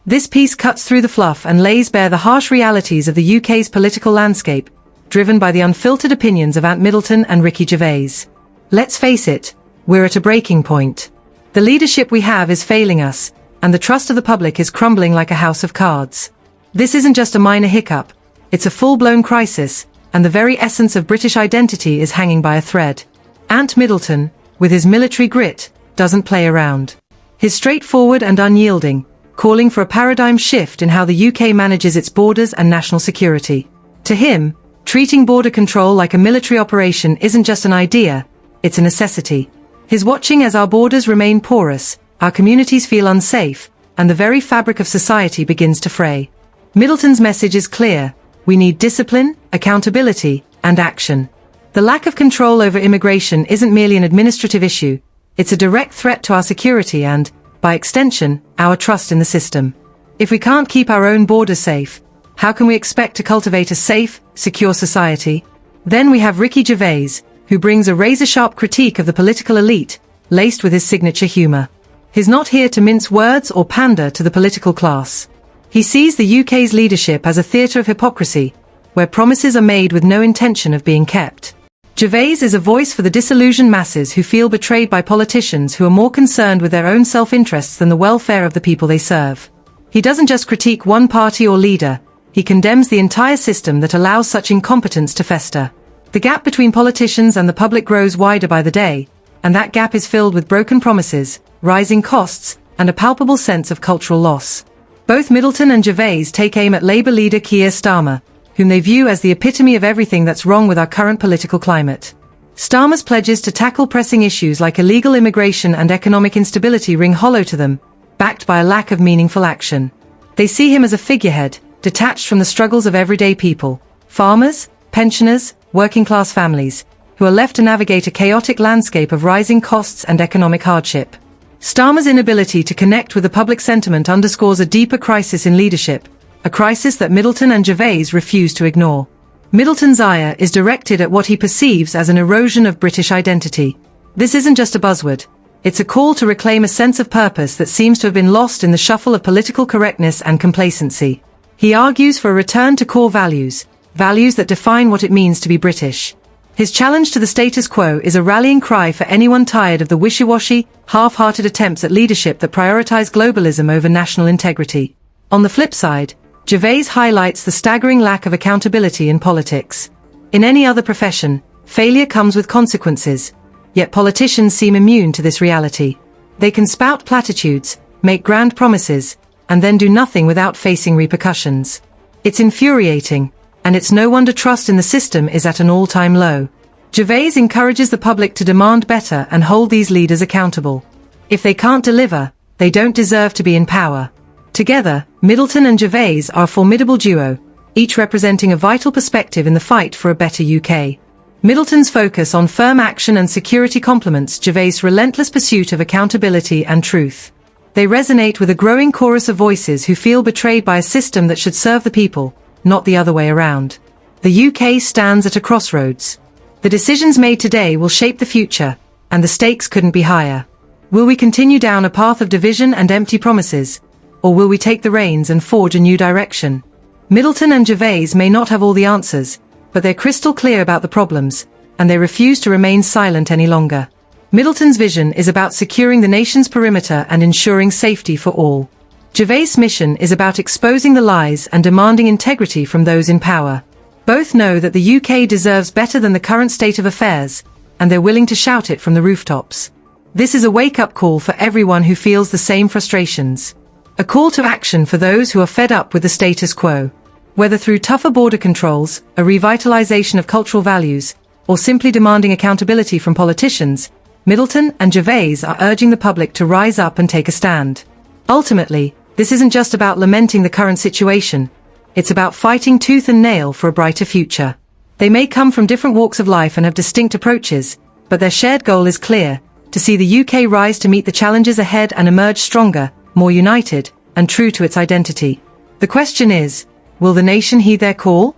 This piece cuts through the fluff and lays bare the harsh realities of the UK's political landscape, driven by the unfiltered opinions of Ant Middleton and Ricky Gervais. Let's face it, we're at a breaking point. The leadership we have is failing us, and the trust of the public is crumbling like a house of cards. This isn't just a minor hiccup, it's a full-blown crisis, and the very essence of British identity is hanging by a thread. Ant Middleton, with his military grit, doesn't play around. He's straightforward and unyielding, calling for a paradigm shift in how the UK manages its borders and national security. To him, treating border control like a military operation isn't just an idea, it's a necessity. He's watching as our borders remain porous, our communities feel unsafe, and the very fabric of society begins to fray. Middleton's message is clear: we need discipline, accountability, and action. The lack of control over immigration isn't merely an administrative issue, it's a direct threat to our security and, by extension, our trust in the system. If we can't keep our own borders safe, how can we expect to cultivate a safe, secure society? Then we have Ricky Gervais, who brings a razor-sharp critique of the political elite, laced with his signature humor. He's not here to mince words or pander to the political class. He sees the UK's leadership as a theatre of hypocrisy, where promises are made with no intention of being kept. Gervais is a voice for the disillusioned masses who feel betrayed by politicians who are more concerned with their own self-interests than the welfare of the people they serve. He doesn't just critique one party or leader, he condemns the entire system that allows such incompetence to fester. The gap between politicians and the public grows wider by the day, and that gap is filled with broken promises, rising costs, and a palpable sense of cultural loss. Both Middleton and Gervais take aim at Labour leader Keir Starmer, whom they view as the epitome of everything that's wrong with our current political climate. Starmer's pledges to tackle pressing issues like illegal immigration and economic instability ring hollow to them, backed by a lack of meaningful action. They see him as a figurehead, detached from the struggles of everyday people, farmers, pensioners, working-class families, who are left to navigate a chaotic landscape of rising costs and economic hardship. Starmer's inability to connect with the public sentiment underscores a deeper crisis in leadership, a crisis that Middleton and Gervais refuse to ignore. Middleton's ire is directed at what he perceives as an erosion of British identity. This isn't just a buzzword, it's a call to reclaim a sense of purpose that seems to have been lost in the shuffle of political correctness and complacency. He argues for a return to core values, values that define what it means to be British. His challenge to the status quo is a rallying cry for anyone tired of the wishy-washy, half-hearted attempts at leadership that prioritize globalism over national integrity. On the flip side, Gervais highlights the staggering lack of accountability in politics. In any other profession, failure comes with consequences, yet politicians seem immune to this reality. They can spout platitudes, make grand promises, and then do nothing without facing repercussions. It's infuriating, and it's no wonder trust in the system is at an all-time low. Gervais encourages the public to demand better and hold these leaders accountable. If they can't deliver, they don't deserve to be in power. Together, Middleton and Gervais are a formidable duo, each representing a vital perspective in the fight for a better UK. Middleton's focus on firm action and security complements Gervais' relentless pursuit of accountability and truth. They resonate with a growing chorus of voices who feel betrayed by a system that should serve the people, not the other way around. The UK stands at a crossroads. The decisions made today will shape the future, and the stakes couldn't be higher. Will we continue down a path of division and empty promises, or will we take the reins and forge a new direction? Middleton and Gervais may not have all the answers, but they're crystal clear about the problems, and they refuse to remain silent any longer. Middleton's vision is about securing the nation's perimeter and ensuring safety for all. Gervais' mission is about exposing the lies and demanding integrity from those in power. Both know that the UK deserves better than the current state of affairs, and they're willing to shout it from the rooftops. This is a wake-up call for everyone who feels the same frustrations. A call to action for those who are fed up with the status quo. Whether through tougher border controls, a revitalization of cultural values, or simply demanding accountability from politicians, Middleton and Gervais are urging the public to rise up and take a stand. Ultimately, this isn't just about lamenting the current situation, it's about fighting tooth and nail for a brighter future. They may come from different walks of life and have distinct approaches, but their shared goal is clear: to see the UK rise to meet the challenges ahead and emerge stronger, more united, and true to its identity. The question is, will the nation heed their call?